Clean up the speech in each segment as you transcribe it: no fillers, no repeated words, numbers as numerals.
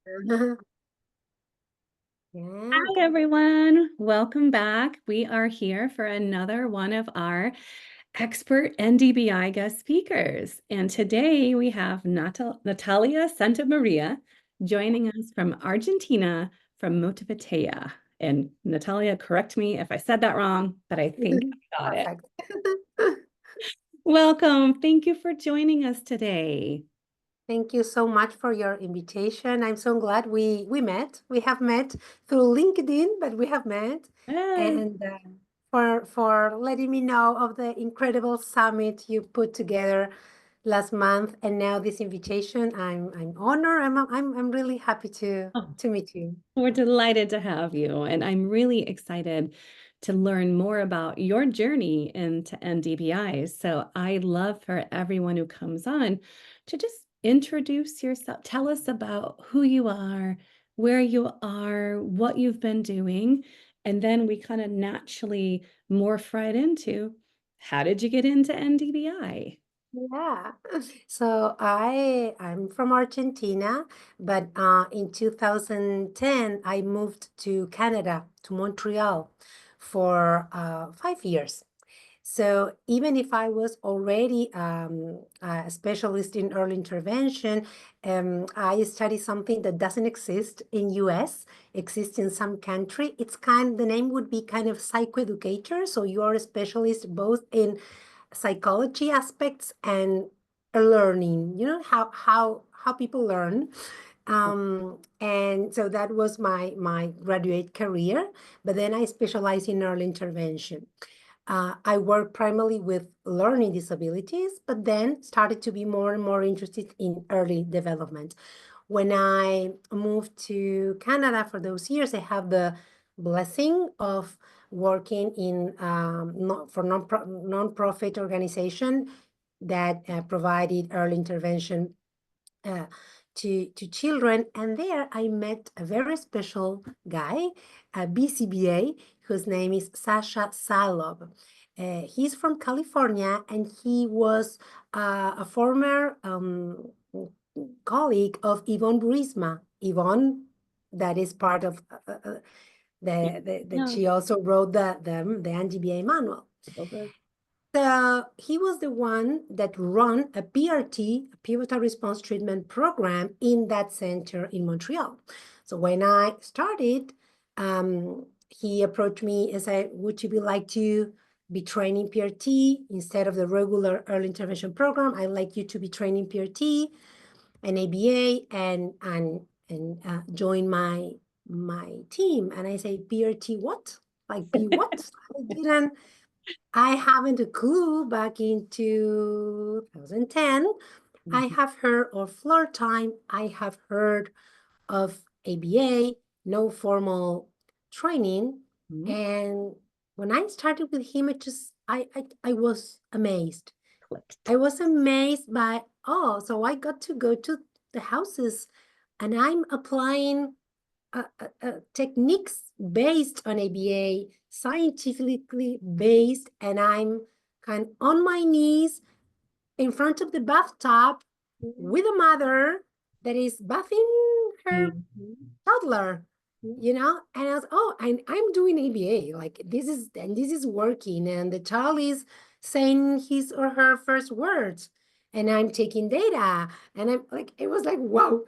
Yeah. Hi, everyone. Welcome back. We are here for another one of our expert NDBI guest speakers. And today we have Natalia Santamaría joining us from Argentina, from Montevideo. And Natalia, correct me if I said that wrong, but I think I got it. Perfect. Welcome. Thank you for joining us today. Thank you so much for your invitation. I'm so glad we met. We have met through LinkedIn, but we have met. Yes. And for letting me know of the incredible summit you put together last month, and now this invitation. I'm honored. I'm really happy to Oh. meet you. We're delighted to have you, and I'm really excited to learn more about your journey into NDBIs. So I'd love for everyone who comes on to just introduce yourself. Tell us about who you are, where you are, what you've been doing, and then we kind of naturally morph right into how did you get into NDBI? Yeah. So I'm from Argentina, but in 2010 I moved to Canada, to Montreal for 5 years. So even if I was already a specialist in early intervention, I studied something that doesn't exist in US, exists in some country. The name would be kind of psychoeducator. So you are a specialist both in psychology aspects and learning, how people learn. And so that was my graduate career, but then I specialized in early intervention. I work primarily with learning disabilities, but then started to be more and more interested in early development. When I moved to Canada for those years, I have the blessing of working in non-profit organization that provided early intervention uh, to children. And there I met a very special guy, a BCBA, whose name is Sasha Salov. He's from California, and he was a former colleague of Yvonne Burisma. Yvonne, that is part of that Yeah. she also wrote the NDBI manual. So he was the one that run a PRT, a pivotal response treatment program, in that center in Montreal. So when I started, he approached me and said, would you like to be training PRT instead of the regular early intervention program? I'd like you to be training PRT and ABA and join my team. And I say, PRT what? Like be what? I haven't a clue. Back in 2010, I have heard of floor time. I have heard of ABA, no formal training. And when I started with him, I was amazed. I was amazed by, so I got to go to the houses and I'm applying techniques based on ABA, scientifically based, and I'm kind of on my knees in front of the bathtub with a mother that is bathing her toddler, and I was, I'm doing ABA, like this is working, and the child is saying his or her first words, and I'm taking data, and I'm like, it was like, whoa.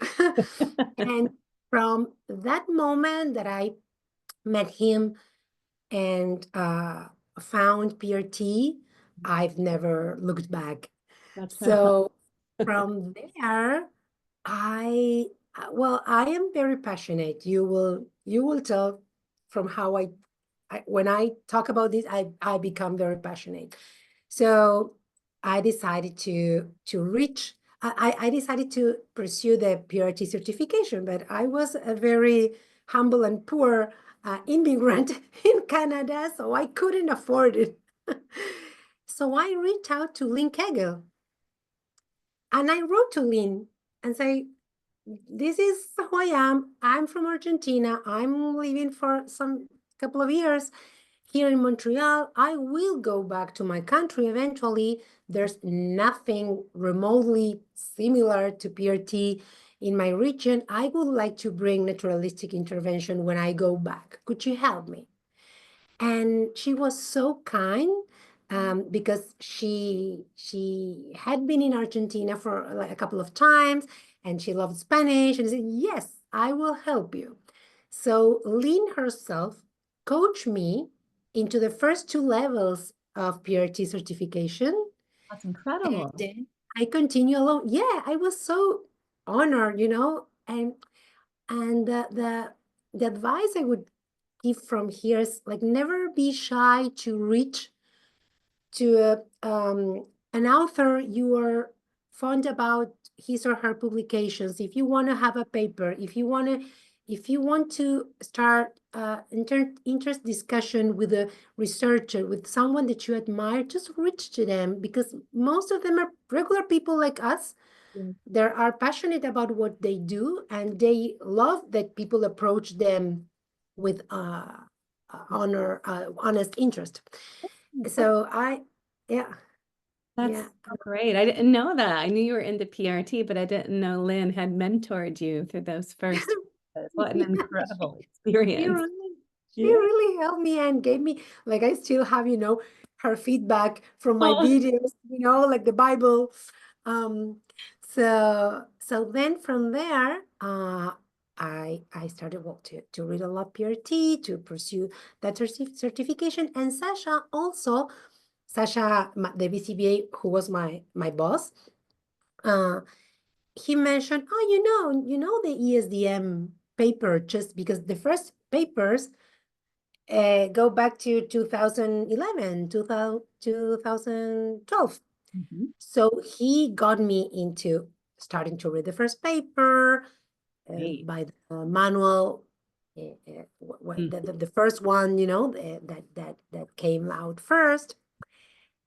And from that moment that I met him and found PRT, I've never looked back. So from there, I am very passionate. You will tell from how when I talk about this, I become very passionate. So I decided to reach. I decided to pursue the PRT certification, but I was a very humble and poor immigrant in Canada, so I couldn't afford it. So I reached out to Lynn Koegel, and I wrote to Lynn and say, this is who I am. I'm from Argentina. I'm living for some couple of years here in Montreal. I will go back to my country eventually. There's nothing remotely similar to PRT in my region, I would like to bring naturalistic intervention when I go back. Could you help me? And she was so kind, because she had been in Argentina for like a couple of times, and she loved Spanish, and said, yes, I will help you. So Lynn herself coached me into the first 2 levels of PRT certification. That's And incredible. then I continue along. Yeah, I was so honored, and the advice I would give from here is like, never be shy to reach to an author you are fond about his or her publications. If you want to have a paper, if you want to start interest discussion with a researcher, with someone that you admire, just reach to them, because most of them are regular people like us. They are passionate about what they do, and they love that people approach them with honest interest. So yeah. That's Yeah. so great. I didn't know that. I knew you were into PRT, but I didn't know Lynn had mentored you through those first. What an incredible She experience. really, she Yeah. really helped me and gave me, like, I still have, her feedback from my Oh, videos, like the Bible. Um, so then from there, I started, well, to read a lot PRT, to pursue that certification. And Sasha also, the BCBA, who was my boss, he mentioned, oh, the ESDM paper, just because the first papers go back to 2011, 2012. mhm. So he got me into starting to read the first paper Great. by the manual, Mm. the first one, that came out first.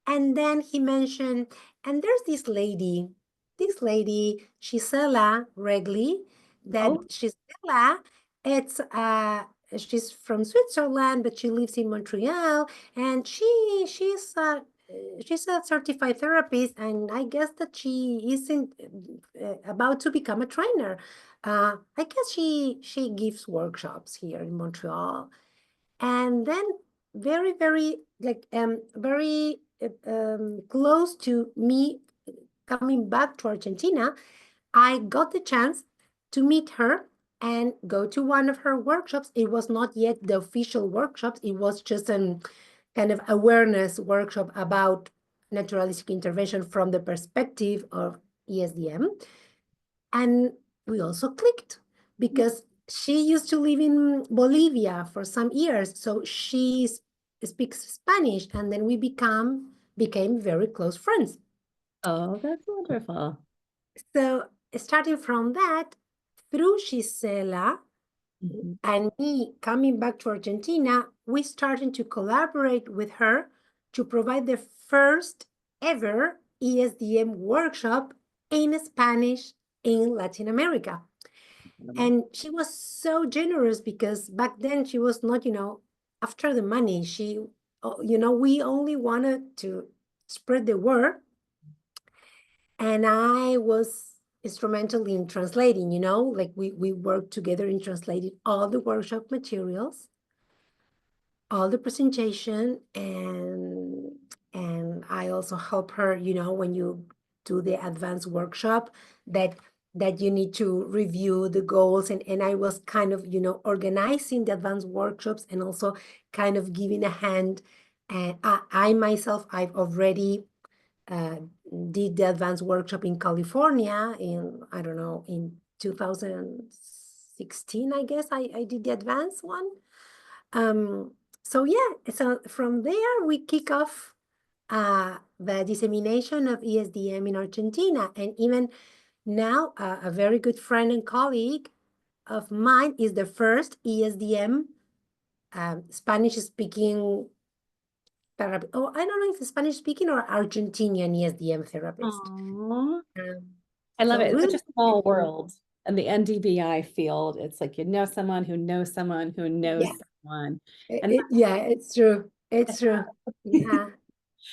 And then he mentioned, and there's this lady, Gisela Regli, that Oh, Gisela, it's she's from Switzerland, but she lives in Montreal, and she's a certified therapist, and I guess that she isn't about to become a trainer. I guess she gives workshops here in Montreal. And then very, very, like, very close to me coming back to Argentina, I got the chance to meet her and go to one of her workshops. It was not yet the official workshops. It was just an kind of awareness workshop about naturalistic intervention from the perspective of ESDM. And we also clicked, because she used to live in Bolivia for some years. So she speaks Spanish, and then we became very close friends. oh, that's wonderful. So starting from that, through Gisela Mhm. and me coming back to Argentina, we started to collaborate with her to provide the first ever ESDM workshop in Spanish in Latin America. And she was so generous, because back then she was not, after the money. We only wanted to spread the word. And I was instrumental in translating, like we worked together in translating all the workshop materials, all the presentation, and I also help her, when you do the advanced workshop, that you need to review the goals, and I was kind of, organizing the advanced workshops, and also kind of giving a hand. And I myself, I've already did the advanced workshop in California I don't know, in 2016, I guess I did the advanced one. So yeah, so from there we kick off the dissemination of ESDM in Argentina. And even now, a very good friend and colleague of mine is the first ESDM Spanish-speaking therapist. Oh, I don't know if it's Spanish-speaking or Argentinian ESDM therapist. Aw. Um, I love so it. It's such really, a small world in the NDBI field. It's like you know someone who knows someone who knows yeah, someone. And yeah, it's true. It's true. Yeah, yeah,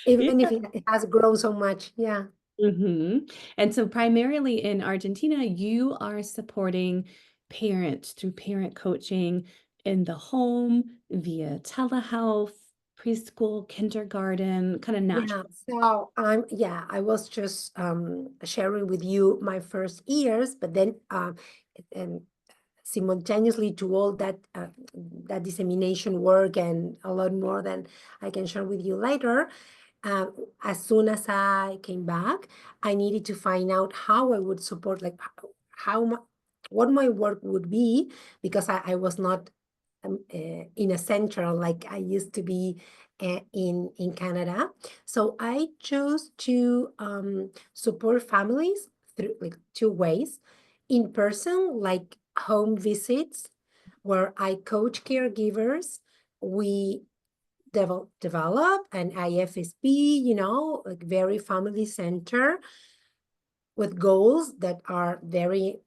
even if it has grown so much. Yeah. And so primarily in Argentina, you are supporting parents through parent coaching in the home via telehealth, preschool, kindergarten, kind of Yeah, natural. so I was just sharing with you my first years, but then and simultaneously to all that that dissemination work and a lot more than I can share with you later. As soon as I came back, I needed to find out how I would support, like what my work would be, because I was not in a center like I used to be in Canada. So I chose to support families through like two ways: in person, like home visits, where I coach caregivers. We develop an IFSP, like very family center with goals that are very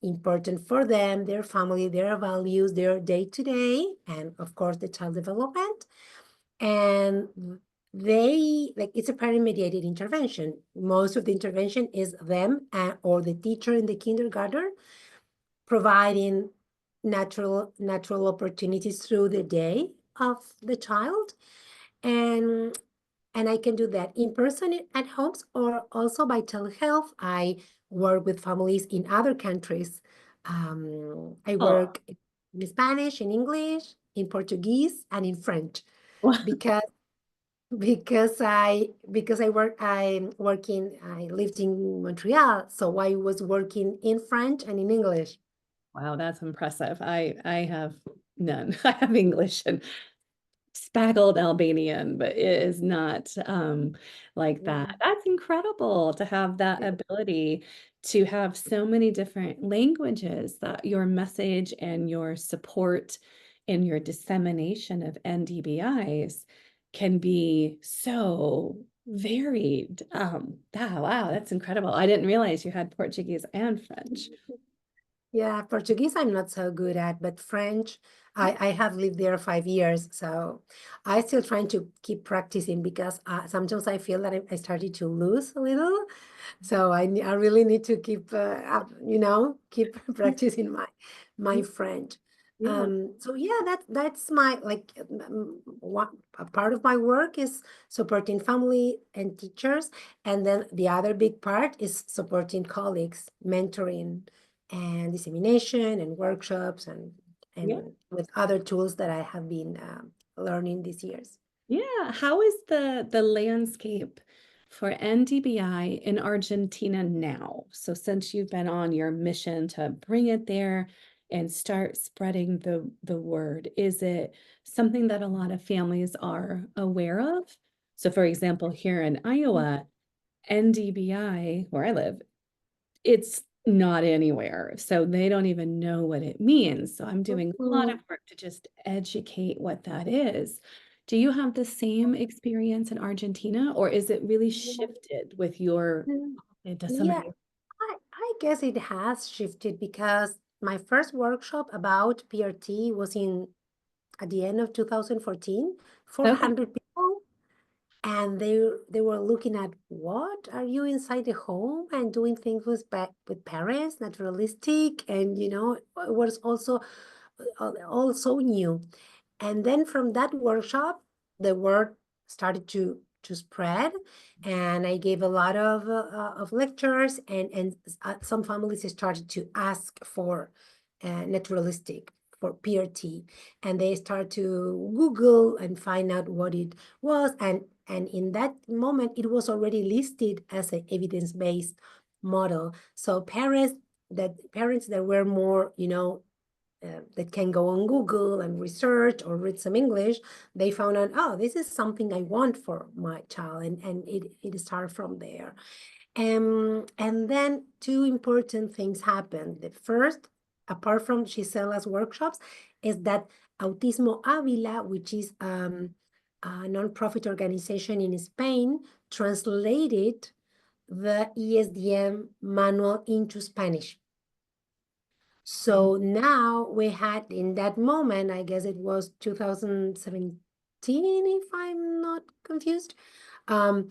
important for them, their family, their values, their day-to-day, and of course the child development. And they like it's a parent-mediated intervention. Most of the intervention is them or the teacher in the kindergarten providing natural opportunities through the day of the child. And I can do that in person at homes or also by telehealth. I work with families in other countries. I Oh, work in Spanish, in English, in Portuguese, and in French because I lived in Montreal, so I was working in French and in English. wow, that's impressive. I have none. I have English and spaggled Albanian, but it is not like that. Yeah. That's incredible to have that ability to have so many different languages that your message and your support and your dissemination of NDBIs can be so varied. Wow, that's incredible. I didn't realize you had Portuguese and French. Yeah, Portuguese I'm not so good at, but French, I have lived there 5 years, so I still trying to keep practicing because sometimes I feel that I started to lose a little, so I really need to keep keep practicing my French. Yeah. So yeah, that's my like one a part of my work is supporting family and teachers, and then the other big part is supporting colleagues, mentoring and dissemination and workshops Yeah. and with other tools that I have been learning these years. Yeah, how is the landscape for NDBI in Argentina now? So since you've been on your mission to bring it there and start spreading the word, is it something that a lot of families are aware of? So for example, here in Iowa, NDBI, where I live, it's not anywhere. So they don't even know what it means. So I'm doing a lot of Mhm. work to just educate what that is. Do you have the same experience in Argentina, or is it really shifted with your Mm, Yeah, dissemination? I guess it has shifted because my first workshop about PRT was in at the end of 2014, Okay. 400 people. And they were looking at, what are you inside the home and doing things with parents, naturalistic, and it was all so new. And then from that workshop, the word started to spread, and I gave a lot of lectures, and some families started to ask for naturalistic, for PRT, and they start to Google and find out what it was, and in that moment, it was already listed as an evidence-based model. So parents that were more, that can go on Google and research or read some English, they found out, oh, this is something I want for my child, and it started from there. And then two important things happened. The first, apart from Gisela's workshops, is that Autismo Avila, which is a nonprofit organization in Spain, translated the ESDM manual into Spanish. So now we had, in that moment, I guess it was 2017, if I'm not confused, um,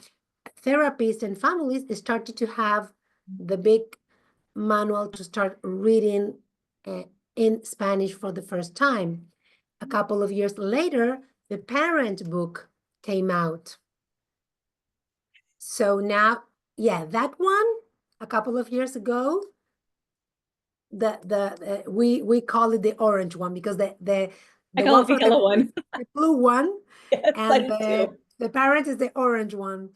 therapists and families started to have the big manual to start reading in Spanish for the first time. A couple of years later, the parent book came out. So now, yeah, that one, a couple of years ago, we call it the orange one, because the I call one it the for yellow one. the blue one, Yes, I and do too. the parent is the orange one.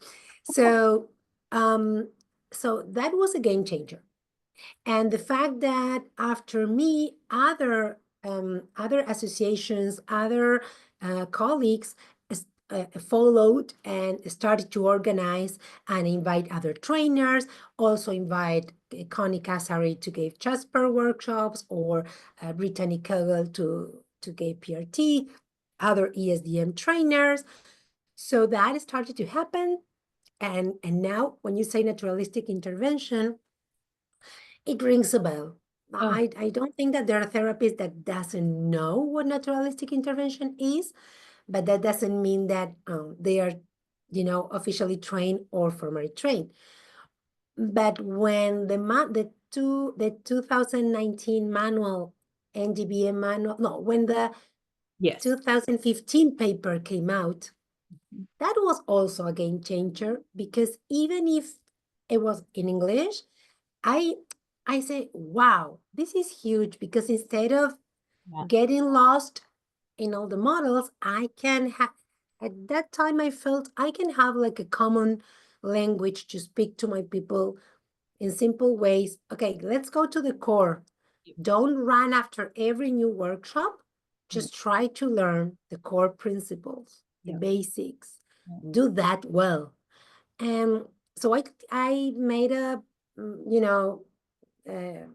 So so that was a game changer. And the fact that after me, other associations, other colleagues followed and started to organize and invite other trainers, also invite Connie Casari to give Jasper workshops, or Brittany Koegel to give PRT, other ESDM trainers. So that started to happen. And now when you say naturalistic intervention, it rings a bell. Oh, I don't think that there are therapists that doesn't know what naturalistic intervention is, but that doesn't mean that they are, officially trained or formally trained. But when the 2019 manual, NDBI manual, no, when the yes. 2015 paper came out, that was also a game changer, because even if it was in English, I say, wow, this is huge, because instead of Yeah. getting lost in all the models, I can have, at that time I felt I can have like a common language to speak to my people in simple ways. Okay, let's go to the core. Don't run after every new workshop. Just try to learn the core principles, the basics. Do that well. And so I made a, uh,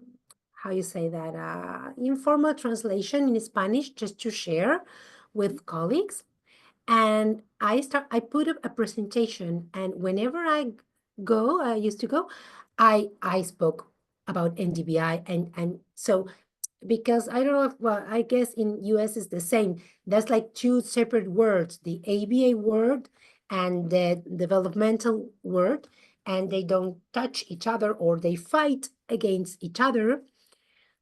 how you say that, informal translation in Spanish, just to share with colleagues. And I put up a presentation, and whenever I used to go, I spoke about NDBI, and so, because I don't know if, well, I guess in US is the same. There's like two separate words, the ABA word and the developmental word, and they don't touch each other, or they fight against each other.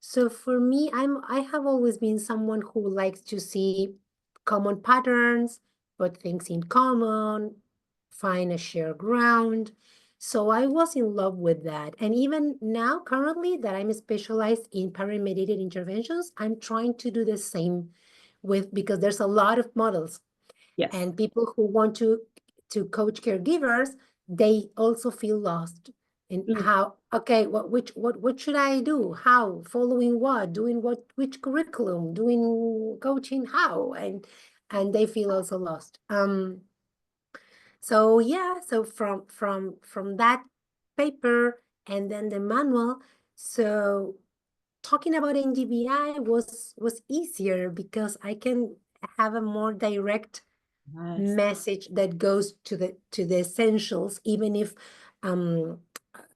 So for me, I have always been someone who likes to see common patterns, put things in common, find a shared ground. So I was in love with that. And even now, currently, that I'm specialized in parent-mediated interventions, I'm trying to do the same because there's a lot of models. Yes. And people who want to coach caregivers, they also feel lost in how, okay, what should I do? How? Following what? Doing what? Which curriculum? Doing coaching how? And they feel also lost. So yeah, so from that paper and then the manual, so talking about NDBI was easier, because I can have a more direct message that goes to the essentials, even if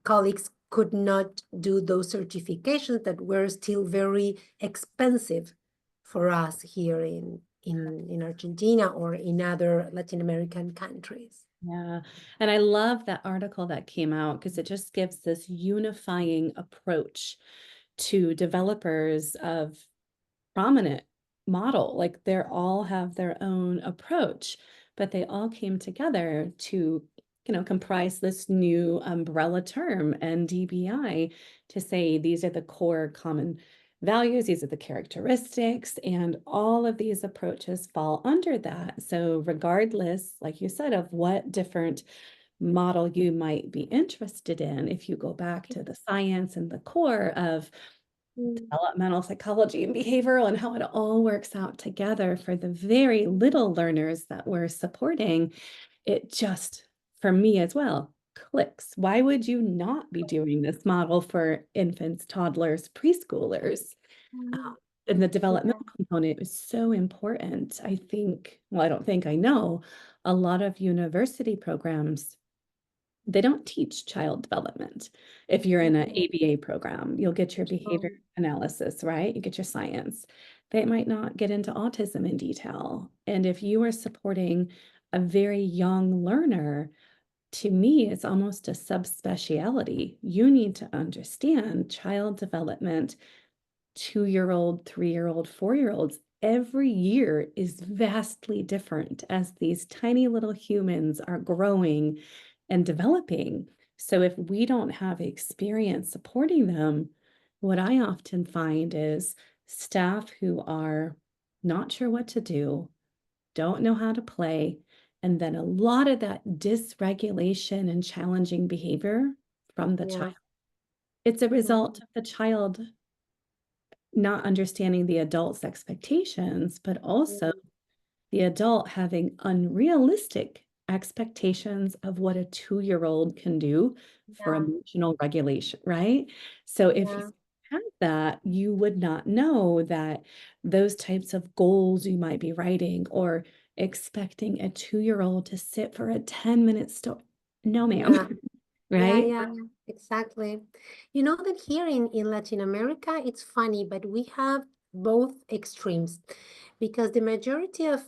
colleagues could not do those certifications that were still very expensive for us here in Argentina or in other Latin American countries. Yeah. And I love that article that came out, because it just gives this unifying approach to developers of prominent model. Like, they all have their own approach, but they all came together to, comprise this new umbrella term, NDBI, to say these are the core common values, these are the characteristics, and all of these approaches fall under that. So regardless, like you said, of what different model you might be interested in, if you go back to the science and the core of developmental psychology and behavioral and how it all works out together for the very little learners that we're supporting, it just, for me as well, clicks. Why would you not be doing this model for infants, toddlers, preschoolers? And the developmental component is so important. I think, well, I don't think, I know a lot of university programs, they don't teach child development. If you're in an ABA program, you'll get your behavior analysis, right? You get your science. They might not get into autism in detail. And if you are supporting a very young learner, to me, it's almost a subspecialty. You need to understand child development, 2-year-old, 3-year-old, 4-year-olds. Every year is vastly different as these tiny little humans are growing and developing. So if we don't have experience supporting them, what I often find is staff who are not sure what to do, don't know how to play, and then a lot of that dysregulation and challenging behavior from the Yeah. child. It's a result Mhm. of the child not understanding the adult's expectations, but also Mhm. the adult having unrealistic expectations of what a 2-year-old can do for Yeah. emotional regulation, right? So if you Yeah. have that, you would not know that those types of goals you might be writing or expecting a 2-year-old to sit for a 10-minute story. No, ma'am, Yeah. Yeah, right? yeah, exactly. You know that here in Latin America, it's funny, but we have both extremes because the majority of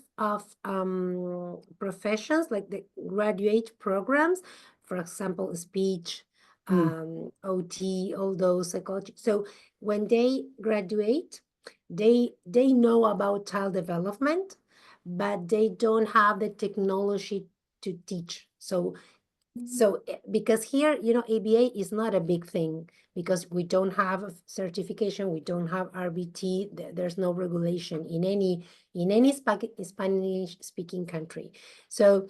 professions, like the graduate programs, for example, speech, Mm. OT, all those psychology. So when they graduate, they know about child development, but they don't have the technology to teach. So, because here, ABA is not a big thing because we don't have a certification, we don't have RBT, there's no regulation in any Spanish speaking country. So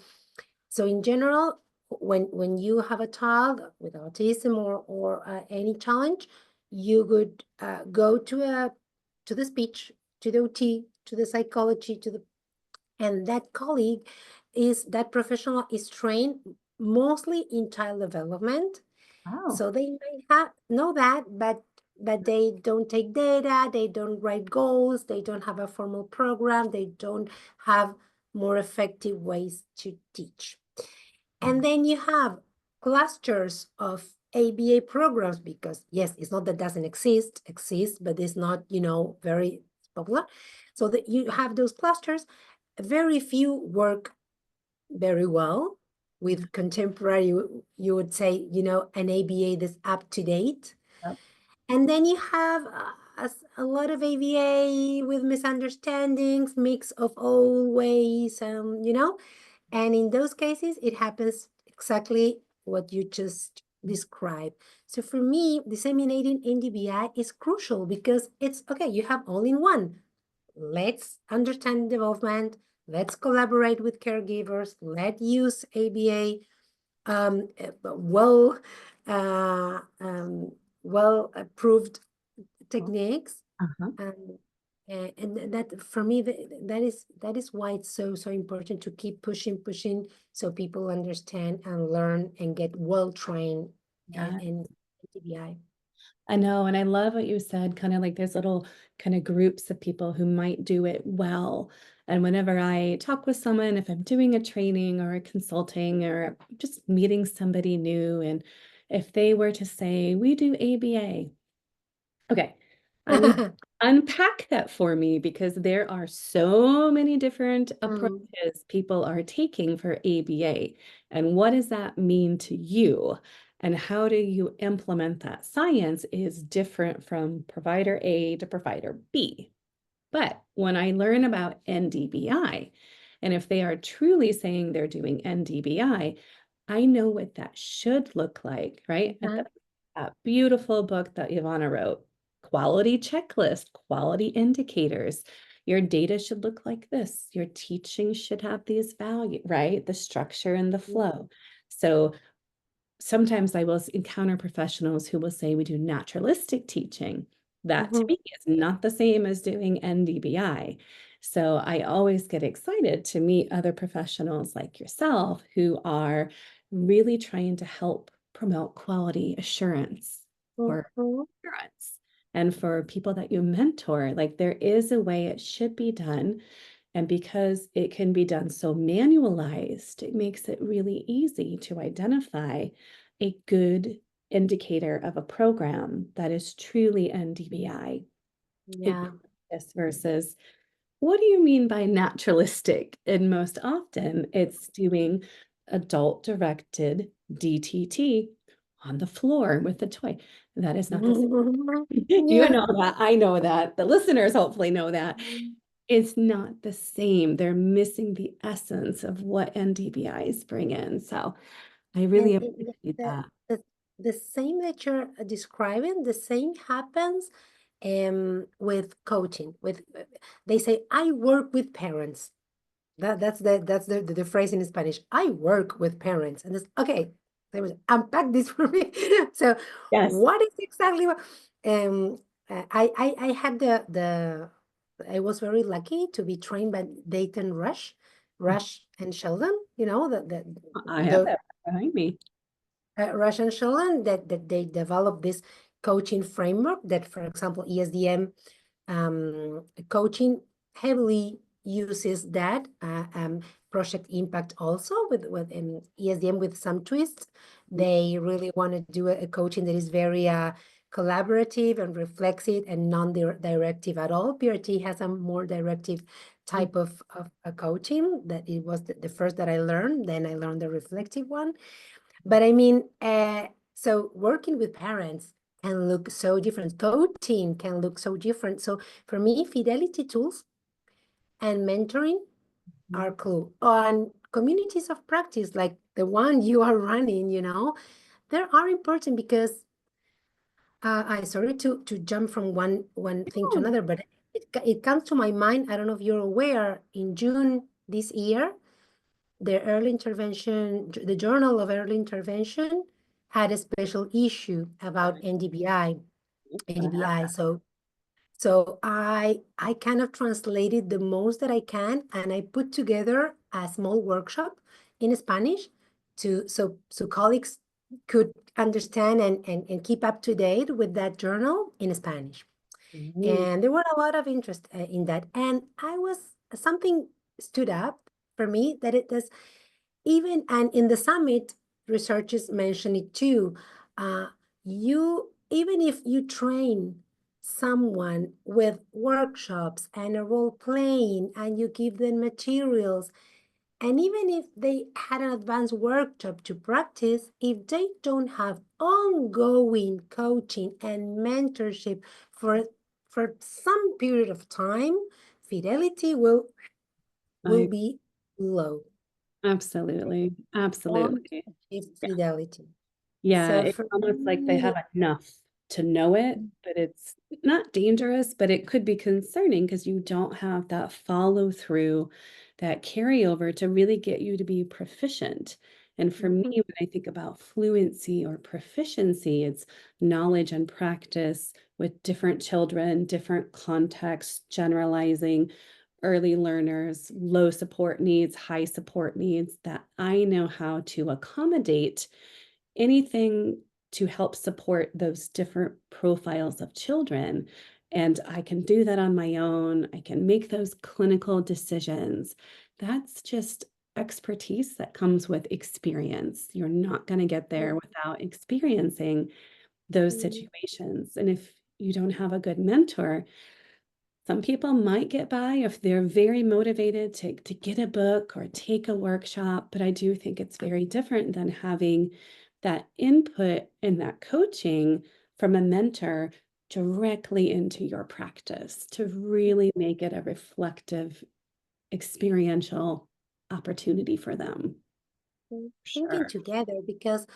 in general, when you have a child with autism or any challenge, you would go to the speech, to the OT, to the psychology, and that professional is trained mostly in child development. Oh, So they might know that, but they don't take data, they don't write goals, they don't have a formal program, they don't have more effective ways to teach. And then you have clusters of ABA programs because yes, it's not that doesn't exists, but it's not, very popular. So that you have those clusters, very few work very well with contemporary, you would say, an ABA that's up to date. yep. And then you have a lot of ABA with misunderstandings, mix of old ways, and in those cases, it happens exactly what you just described. So for me, disseminating NDBI is crucial because it's okay, you have all in one. Let's understand development. Let's collaborate with caregivers. Let's use ABA well well approved techniques. Uh-huh. Um, and that for me that is why it's so important to keep pushing so people understand and learn and get well trained Yeah. in TBI. I know, and I love what you said, kind of like there's little kind of groups of people who might do it well. And whenever I talk with someone, if I'm doing a training or a consulting or just meeting somebody new, and if they were to say, we do ABA, okay, unpack that for me because there are so many different Mm, approaches people are taking for ABA. And what does that mean to you? And how do you implement that science is different from provider A to provider B. But when I learn about NDBI, and if they are truly saying they're doing NDBI, I know what that should look like, right? At uh, that beautiful book that Ivana wrote, quality checklist, quality indicators. Your data should look like this. Your teaching should have these values, right? The structure and the flow. So sometimes I will encounter professionals who will say we do naturalistic teaching. That to mhm, me is not the same as doing NDBI. So I always get excited to meet other professionals like yourself who are really trying to help promote quality assurance for mhm, parents and for people that you mentor. Like there is a way it should be done. And because it can be done so manualized, it makes it really easy to identify a good indicator of a program that is truly NDBI. It yeah. this versus what do you mean by naturalistic? And most often it's doing adult-directed DTT on the floor with the toy. That is not the same. You Yeah. know that. I know that. The listeners hopefully know that. It's not the same. They're missing the essence of what NDBIs bring in. So I really And appreciate that. the same that you're describing, the same happens with coaching. With they say, I work with parents. That's the phrase in Spanish. I work with parents, and it's okay. Let me unpack this for me. So, Yes. what is exactly what? Um, I had I was very lucky to be trained by Dayton Rush and Sheldon. You know I have the that behind me. Rush and Sheldon that they developed this coaching framework that, for example, ESDM coaching heavily uses that project impact also with ESDM with some twists. They really want to do a coaching that is very collaborative and reflexive and non-directive at all. PRT has a more directive type of a coaching that it was the first that I learned. Then I learned the reflective one. But I mean, so working with parents can look so different. Coaching can look so different. So for me, fidelity tools and mentoring are cool. On communities of practice, like the one you are running, they are important because I sorry to jump from one thing to another, but it comes to my mind. I don't know if you're aware, in June this year, the Journal of Early Intervention had a special issue about NDBI. So I kind of translated the most that I can, and I put together a small workshop in Spanish so colleagues could understand and keep up to date with that journal in Spanish. And there were a lot of interest in that. And something stood up for me that it does even, and in the summit, researchers mention it too. Even if you train someone with workshops and a role playing and you give them materials, and even if they had an advanced workshop to practice, if they don't have ongoing coaching and mentorship for some period of time, fidelity will be low. Absolutely. Absolutely. Fidelity. Yeah, So it's for almost like they me, have enough to know it, but it's not dangerous, but it could be concerning because you don't have that follow through, that carryover to really get you to be proficient. And for me, when I think about fluency or proficiency, it's knowledge and practice with different children, different contexts, generalizing, early learners, low support needs, high support needs, that I know how to accommodate anything to help support those different profiles of children. And I can do that on my own. I can make those clinical decisions. That's just expertise that comes with experience. You're not going to get there without experiencing those situations. And if you don't have a good mentor, some people might get by if they're very motivated to get a book or take a workshop, but I do think it's very different than having that input and that coaching from a mentor directly into your practice to really make it a reflective, experiential opportunity for them. thinking Sure. together, because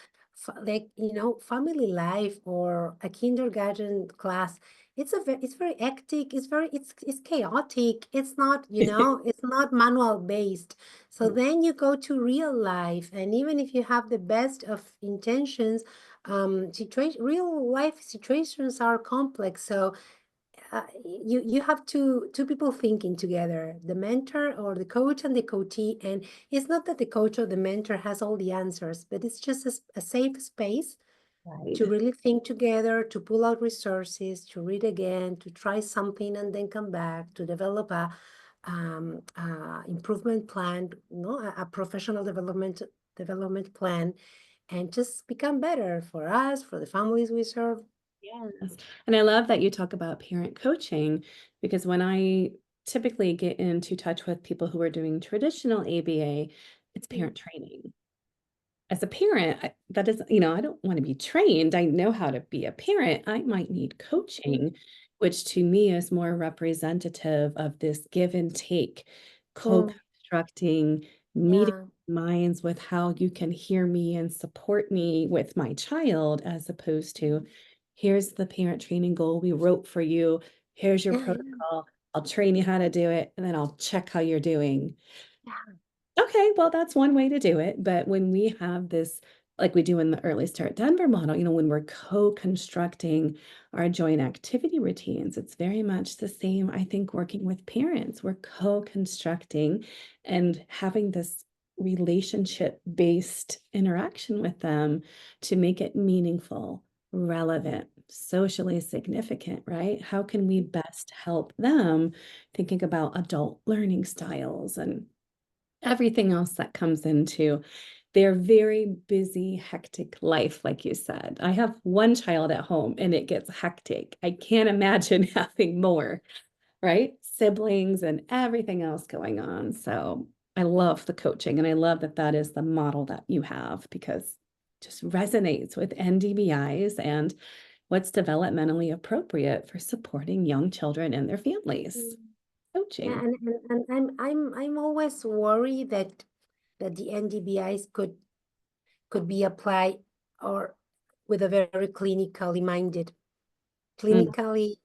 family life or a kindergarten class, it's very hectic, it's chaotic, it's not, it's not manual based. So then you go to real life, and even if you have the best of intentions, real life situations are complex. So you have two people thinking together, the mentor or the coach and the coachee. And it's not that the coach or the mentor has all the answers, but it's just a safe space Right. to really think together, to pull out resources, to read again, to try something and then come back, to develop a improvement plan, a professional development plan, and just become better for us, for the families we serve. Yes. And I love that you talk about parent coaching, because when I typically get into touch with people who are doing traditional ABA, it's parent training. as a parent, that doesn't, you know, I don't want to be trained. I know how to be a parent. I might need Mm, coaching, which to me is more representative of this give and take, mm, co-constructing, meeting yeah, minds with how you can hear me and support me with my child, as opposed to here's the parent training goal we wrote for you. Here's your yeah, protocol. I'll train you how to do it, and then I'll check how you're doing. yeah. Okay, well, that's one way to do it, but when we have this, like we do in the Early Start Denver model, you know, when we're co-constructing our joint activity routines, it's very much the same, I think, working with parents. We're co-constructing and having this relationship-based interaction with them to make it meaningful, relevant, socially significant, right? How can we best help them thinking about adult learning styles and everything else that comes into their very busy, hectic life, like you said. I have one child at home and it gets hectic. I can't imagine having more, right? Siblings and everything else going on. So I love the coaching and I love that that is the model that you have because it just resonates with NDBIs and what's developmentally appropriate for supporting young children and their families. Yeah, Coaching. and I'm always worried that the NDBIs could be applied or with a very clinically minded, Mm, clinically,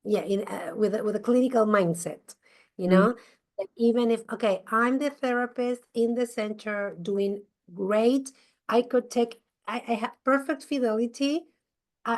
yeah, in with a clinical mindset, you mm, know, that even if, okay, I'm the therapist in the center doing great, I could take, I have perfect fidelity,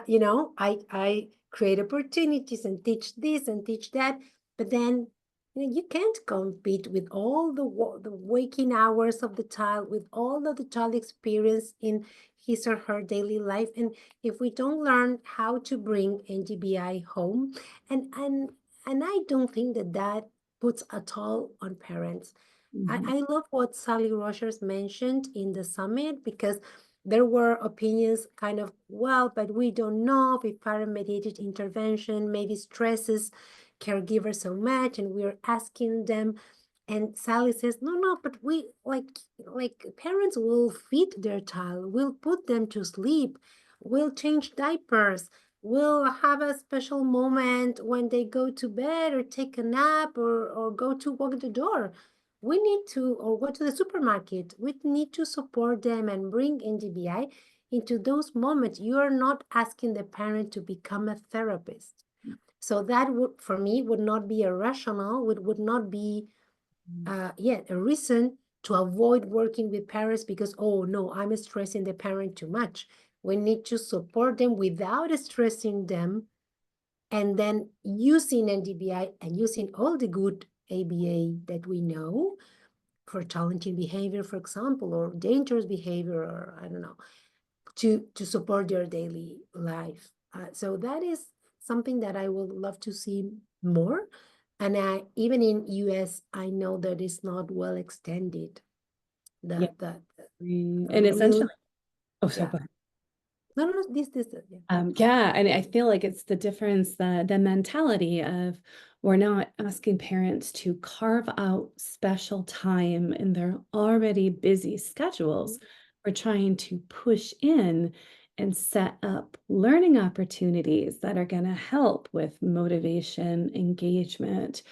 you know, I create opportunities and teach this and teach that, but then you can't compete with all the waking hours of the child, with all of the child experience in his or her daily life, and if we don't learn how to bring NDBI home, and and and I don't think that puts at all on parents. mhm. I love what Sally Rogers mentioned in the summit because there were opinions kind of, well, but we don't know if parent-mediated intervention maybe stresses caregivers so much, and we're asking them. And Sally says, no, no, but we like parents will feed their child, will put them to sleep, will change diapers, will have a special moment when they go to bed or take a nap or go to walk the door. We need to, or go to the supermarket, we need to support them and bring NDBI into those moments. You are not asking the parent to become a therapist. So that would, for me, would not be a rational, would not be, yeah, a reason to avoid working with parents because, oh no, I'm stressing the parent too much. We need to support them without stressing them, and then using NDBI and using all the good ABA that we know for challenging behavior, for example, or dangerous behavior, or I don't know, to support their daily life. So that is something that I would love to see more. And even in US, I know that it's not well extended. Yeah. And Really, essentially, oh, sorry, yeah. go ahead. No, no, no, this, yeah. Yeah, and I feel like it's the difference, the mentality of we're not asking parents to carve out special time in their already busy schedules. We're trying to push in and set up learning opportunities that are going to help with motivation, engagement,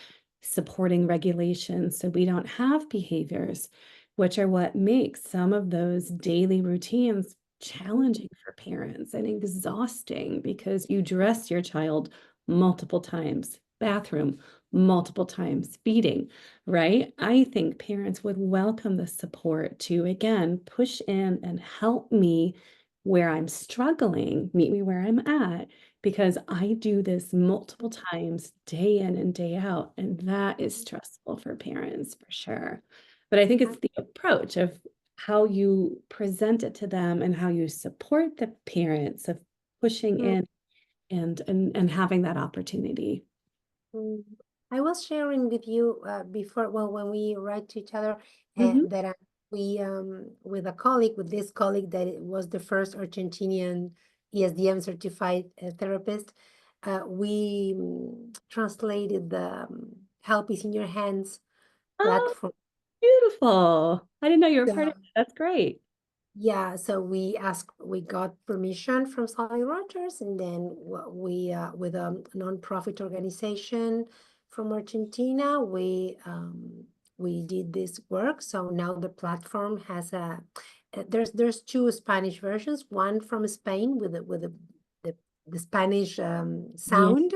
supporting regulation, so we don't have behaviors, which are what makes some of those daily routines challenging for parents and exhausting because you dress your child multiple times, bathroom multiple times, feeding, right? I think parents would welcome the support to, again, push in and help me where I'm struggling, meet me where I'm at, because I do this multiple times, day in and day out, and that is stressful for parents for sure. But I think it's the approach of how you present it to them and how you support the parents of pushing Mm, in and having that opportunity. mm. I was sharing with you before, well, when we write to each other, Mhm. that we with a colleague, with this colleague that it was the first Argentinian ESDM certified therapist, we translated the Help is in Your Hands Oh, platform. beautiful. I didn't know you were part of So, it. That's great. Yeah, so we got permission from Sally Rogers, and then we with a nonprofit organization from Argentina, we did this work. So now the platform has there's two Spanish versions, one from Spain with the Spanish Yeah. sound,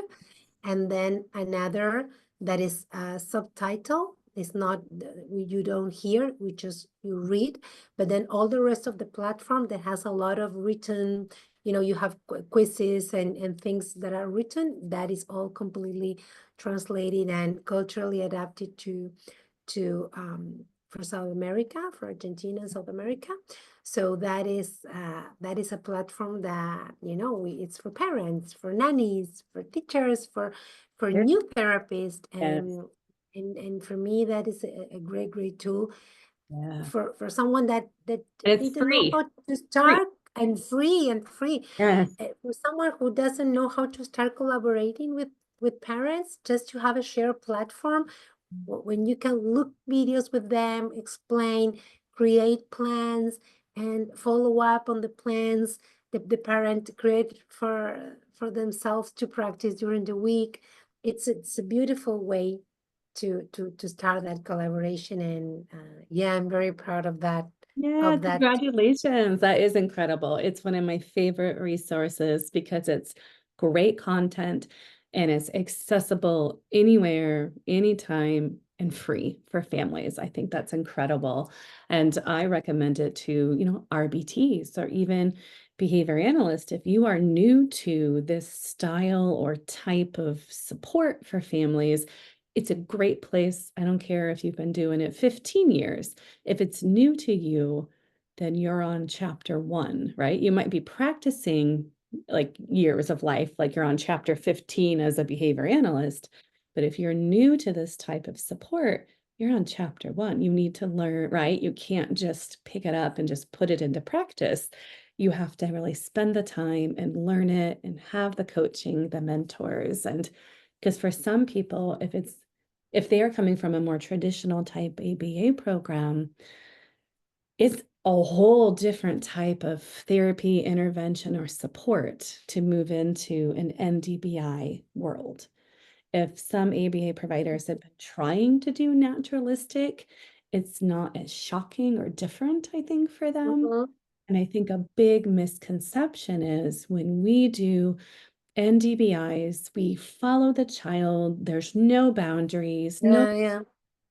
and then another that is subtitle. It's not, you don't hear, you read, but then all the rest of the platform that has a lot of written, you have quizzes and things that are written, that is all completely translated and culturally adapted for South America, for Argentina and South America. So that is a platform that, it's for parents, for nannies, for teachers, for Sure. new therapists, Yes. and for me that is a great tool Yeah. for someone that And it's didn't know free. how to Free. start, and free. Yes. For someone who doesn't know how to start collaborating with parents, just to have a shared platform when you can look videos with them, explain, create plans, and follow up on the plans the parent create for themselves to practice during the week. It's a beautiful way to start that collaboration, and yeah, I'm very proud of that. Yeah, Of that. congratulations. That is incredible. It's one of my favorite resources because it's great content and it's accessible anywhere, anytime, and free for families. I think that's incredible. And I recommend it to, RBTs or even behavior analysts. If you are new to this style or type of support for families, it's a great place. I don't care if you've been doing it 15 years. If it's new to you, then you're on chapter 1, right? You might be practicing like years of life, like you're on chapter 15 as a behavior analyst. But if you're new to this type of support, you're on chapter 1. You need to learn, right? You can't just pick it up and just put it into practice. You have to really spend the time and learn it and have the coaching, the mentors. And because for some people, if they are coming from a more traditional type ABA program, it's a whole different type of therapy, intervention, or support to move into an NDBI world. If some ABA providers have been trying to do naturalistic, it's not as shocking or different, I think, for them. Mhm. And I think a big misconception is when we do NDBIs, we follow the child, there's no boundaries, Yeah.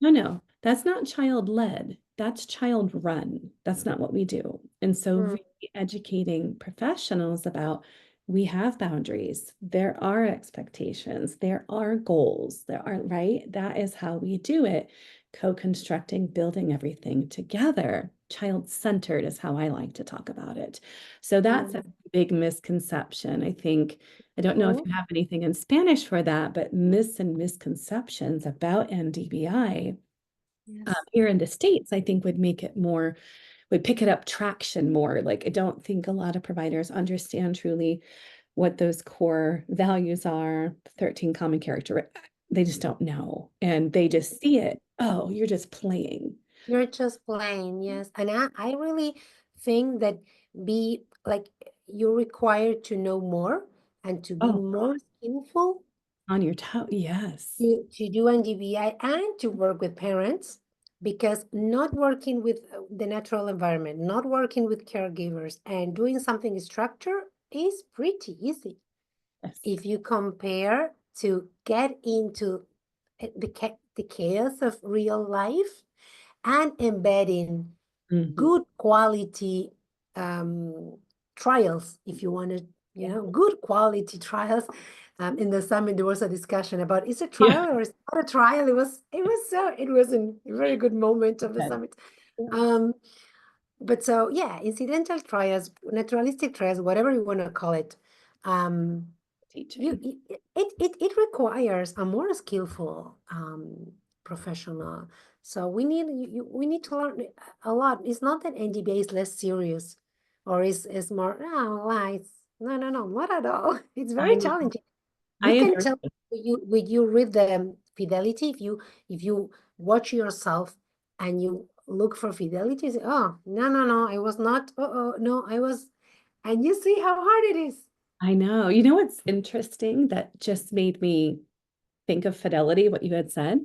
no, that's not child-led. That's child-run. That's not what we do. And so Mm. really educating professionals about we have boundaries. There are expectations. There are goals. There are, right? That is how we do it. Co-constructing, building everything together. Child-centered is how I like to talk about it. So that's a Mm. big misconception. I think, I don't know if Mhm. you have anything in Spanish for that, but myths and misconceptions about NDBI Yes. here in the States, I think would pick it up traction more. Like, I don't think a lot of providers understand truly what those core values are, 13 common character. They just don't know. And they just see it. Oh, you're just playing. You're just playing, yes. And I really think that be like you're required to know more and to be Oh, more skillful on your toe. Yes. to do NDBI and to work with parents, because not working with the natural environment, not working with caregivers, and doing something structured is pretty easy. Yes. If you compare to get into the chaos of real life and embedding Mhm. good quality trials, if you want to, Yeah. good quality trials. In the summit, there was a discussion about is it Yeah. trial or is it not a trial? It was a very good moment of the Okay. summit. But so yeah, incidental trials, naturalistic trials, whatever you want to call it, um, Teaching. it requires a more skillful professional. So we need to learn a lot. It's not that NDBA is less serious or is more lies. No, not at all. It's I very know. challenging. I You can agree. tell when you read the fidelity, if you watch yourself and you look for fidelity. Say, oh, no, I was not. No, I was. And you see how hard it is. I know. You know what's interesting that just made me think of fidelity, what you had said?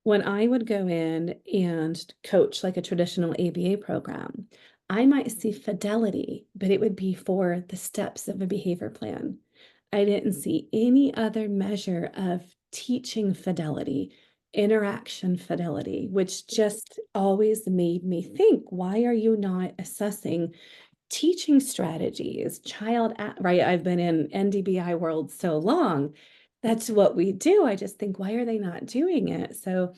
When I would go in and coach like a traditional ABA program, I might see fidelity, but it would be for the steps of a behavior plan. I didn't see any other measure of teaching fidelity, interaction fidelity, which just always made me think, why are you not assessing teaching strategies, right? I've been in NDBI world so long. That's what we do. I just think, why are they not doing it? So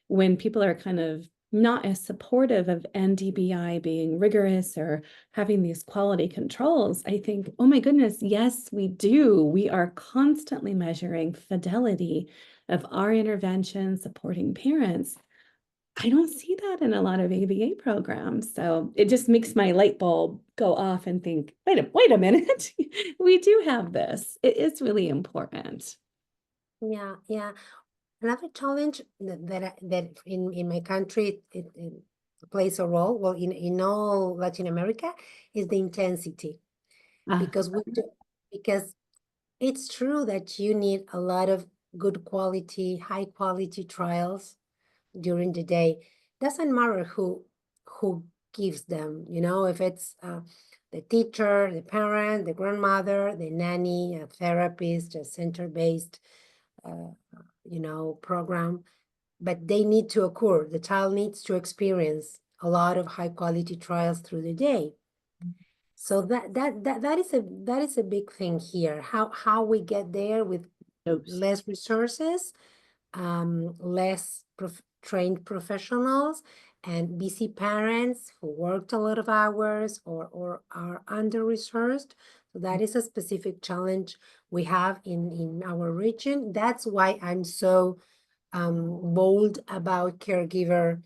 when people are kind of not as supportive of NDBI being rigorous or having these quality controls, I think, oh my goodness, yes, we do. We are constantly measuring fidelity of our intervention, supporting parents. I don't see that in a lot of ABA programs. So it just makes my light bulb go off and think, wait a minute. We do have this. It is really important. Yeah, yeah. Another challenge that in my country it plays a role, well, in all Latin America, is the intensity. Because because it's true that you need a lot of good quality, high quality trials during the day. Doesn't matter who gives them, if it's the teacher, the parent, the grandmother, the nanny, a therapist, a center-based program, but they need to occur. The child needs to experience a lot of high quality trials through the day. So that is a big thing here. How we get there with less resources, less trained professionals, and busy parents who worked a lot of hours or are under-resourced. So that is a specific challenge we have in our region. That's why I'm so bold about caregiver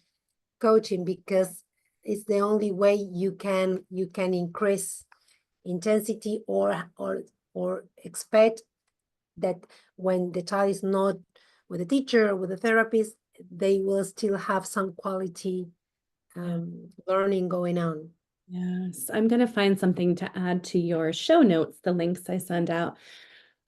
coaching, because it's the only way you can increase intensity or expect that when the child is not with a teacher or with a therapist, they will still have some quality learning going on. Yes, I'm going to find something to add to your show notes, the links I send out.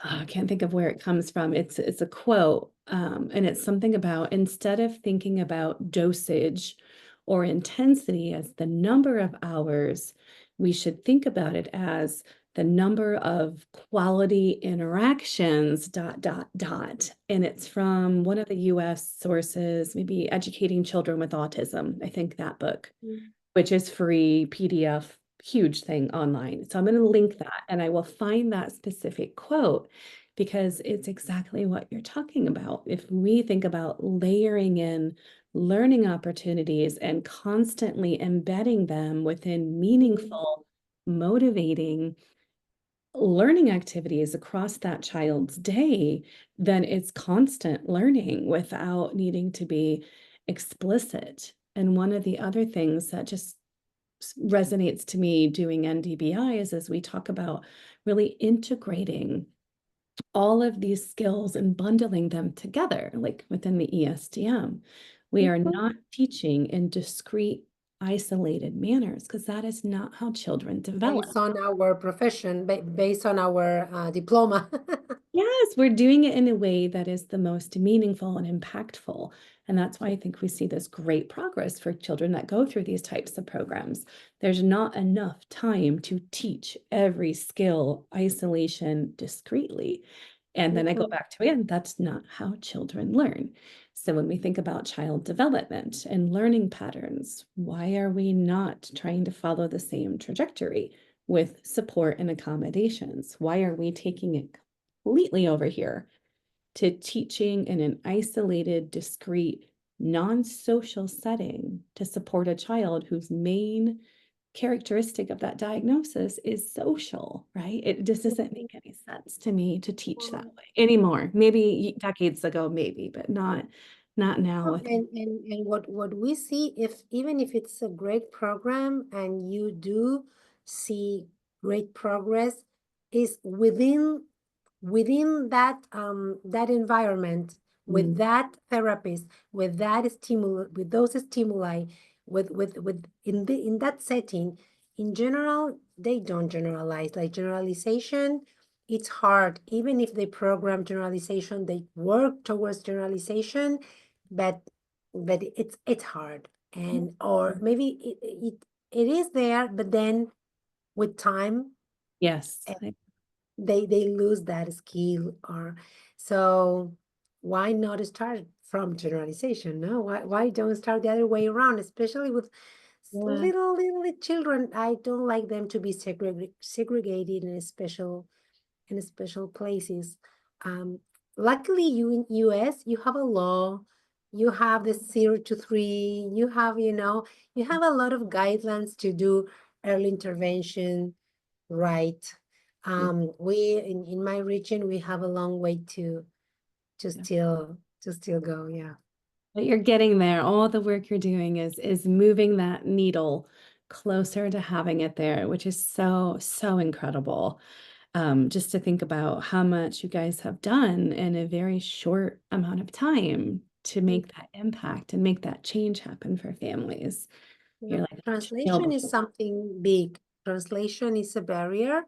Oh, I can't think of where it comes from. It's a quote, and it's something about, instead of thinking about dosage or intensity as the number of hours, we should think about it as the number of quality interactions, ... And it's from one of the US sources, maybe Educating Children with Autism. I think that book, which is free PDF, huge thing online. So I'm going to link that, and I will find that specific quote, because it's exactly what you're talking about. If we think about layering in learning opportunities and constantly embedding them within meaningful, motivating learning activities across that child's day, then it's constant learning without needing to be explicit. And one of the other things that just resonates to me doing NDBI is as we talk about really integrating all of these skills and bundling them together, like within the ESDM. We are not teaching in discrete, isolated manners, because that is not how children develop. Based on our profession, based on our diploma. Yes, we're doing it in a way that is the most meaningful and impactful. And that's why I think we see this great progress for children that go through these types of programs. There's not enough time to teach every skill, isolation, discreetly. And then I go back to, again, that's not how children learn. So when we think about child development and learning patterns, why are we not trying to follow the same trajectory with support and accommodations? Why are we taking it completely over here to teaching in an isolated, discrete, non-social setting to support a child whose main characteristic of that diagnosis is social, right? It just doesn't make any sense to me to teach that way anymore. Maybe decades ago, maybe, but not now. And what we see, even if it's a great program and you do see great progress, is within that that environment, with that therapist, with that stimulus, with those stimuli, with in that setting, in general, they don't generalize. Like generalization, it's hard. Even if they program generalization, they work towards generalization, but it's hard. And or maybe it is there, but then with time, Yes. they lose that skill. Or so why not start from generalization? No, why don't start the other way around, especially with little children. I don't like them to be segregated in special places. Luckily, you in US, you have a law, you have the 0 to 3, you have you have a lot of guidelines to do early intervention, right? We in my region, we have a long way to still go. Yeah. But you're getting there. All the work you're doing is moving that needle closer to having it there, which is so, so incredible. Just to think about how much you guys have done in a very short amount of time to make that impact and make that change happen for families. You're like Translation is something big. Translation is a barrier.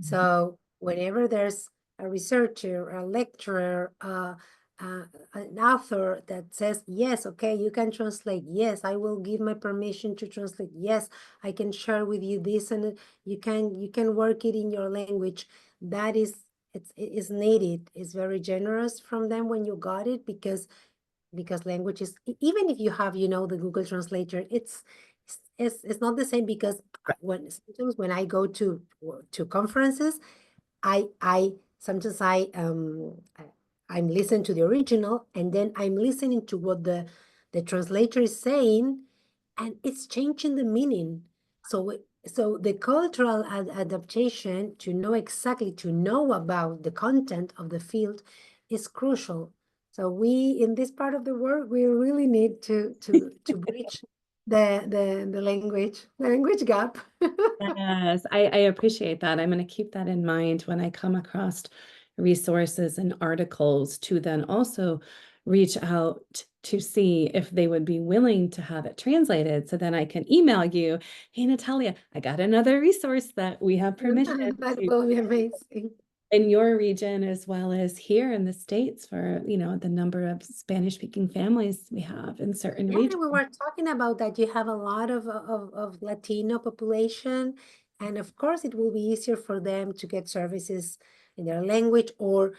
So whenever there's a researcher, a lecturer, an author that says, yes, okay, you can translate. Yes, I will give my permission to translate. Yes, I can share with you this, and you can work it in your language. That is, it is needed. It's very generous from them when you got it, because language is, even if you have, the Google Translator, it's not the same, because sometimes when I go to conferences, I sometimes I'm listening to the original, and then I'm listening to what the translator is saying, and it's changing the meaning. So the cultural adaptation, to know about the content of the field, is crucial. So we, in this part of the world, we really need to bridge the language gap. Yes, I appreciate that. I'm going to keep that in mind when I come across resources and articles, to then also reach out to see if they would be willing to have it translated. So then I can email you, hey, Natalia, I got another resource that we have permission That will be amazing. in your region as well as here in the States for, the number of Spanish-speaking families we have in certain regions. We were talking about that. You have a lot of Latino population, and of course it will be easier for them to get services in their language, or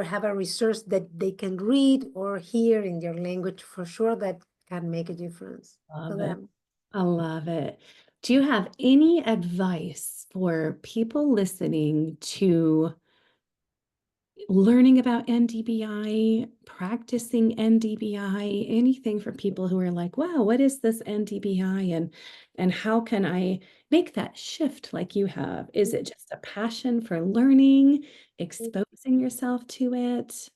have a resource that they can read or hear in their language. For sure, that can make a difference for them. I love it. Do you have any advice for people listening to learning about NDBI, practicing NDBI, anything for people who are like, wow, what is this NDBI, and how can I make that shift like you have? Is it just a passion for learning, exposing yourself to it?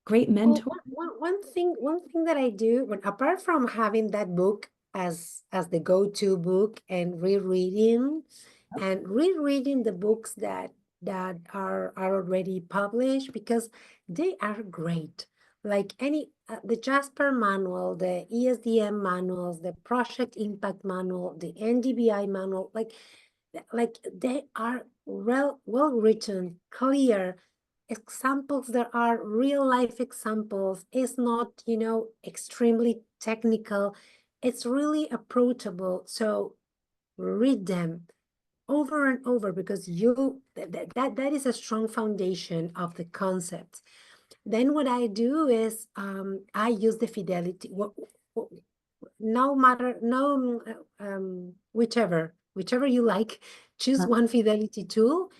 Great mentor? Well, one thing that I do, apart from having that book as the go-to book, and rereading the books that are already published, because they are great. Like the Jasper manual, the ESDM manuals, the Project Impact manual, the NDBI manual, like they are well written, clear examples. There are real life examples. It's not, extremely technical. It's really approachable. So read them over and over, because that is a strong foundation of the concept. Then what I do is, I use the fidelity. No matter, no, whichever you like, choose one fidelity tool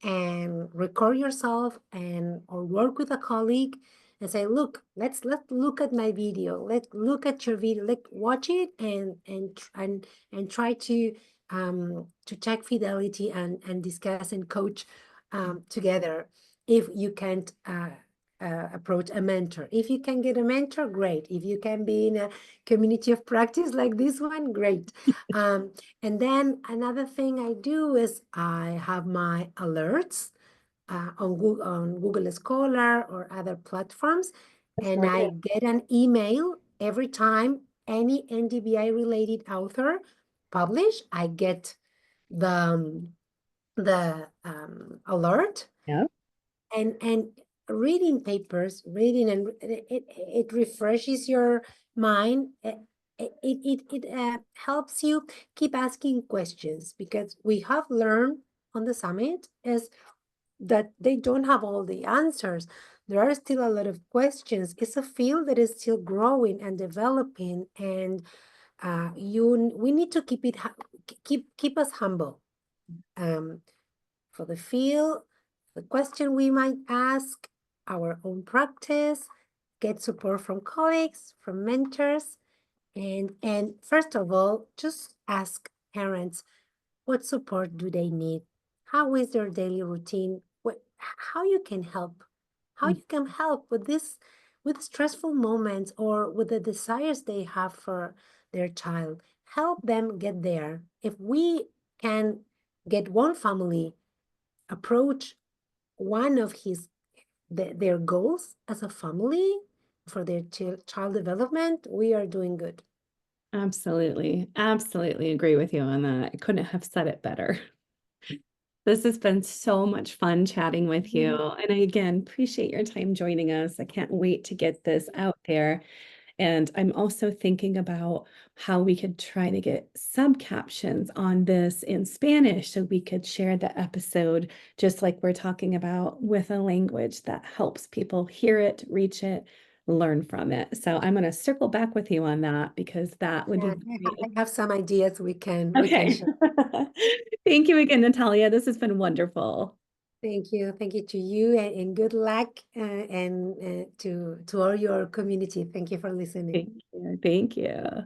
and record yourself, or work with a colleague and say, look, let's look at my video. Let's look at your video. Watch it and try to check fidelity and discuss and coach together. If you can't approach a mentor, if you can get a mentor, great. If you can be in a community of practice like this one, great. And then another thing I do is I have my alerts. on Google Scholar or other platforms. And I get an email every time any NDBI related author publish. I get the alert. Yeah. And reading papers, and it refreshes your mind. It helps you keep asking questions, because we have learned on the summit is that they don't have all the answers. There are still a lot of questions. It's a field that is still growing and developing, and we need to keep us humble. For the field, the question we might ask, our own practice, get support from colleagues, from mentors, and first of all, just ask parents, what support do they need? How is their daily routine? How you can help? How you can help with stressful moments or with the desires they have for their child? Help them get there. If we can get one family approach one of their goals as a family for their child development, we are doing good. Absolutely. Absolutely agree with you on that. I couldn't have said it better. This has been so much fun chatting with you. And I, again, appreciate your time joining us. I can't wait to get this out there. And I'm also thinking about how we could try to get sub captions on this in Spanish so we could share the episode, just like we're talking about, with a language that helps people hear it, reach it, learn from it. So I'm going to circle back with you on that, because that would be great. I have some ideas we can Okay. share. Thank you again, Natalia. This has been wonderful. Thank you to you, and good luck, and to all your community. Thank you for listening. Thank you. Thank you.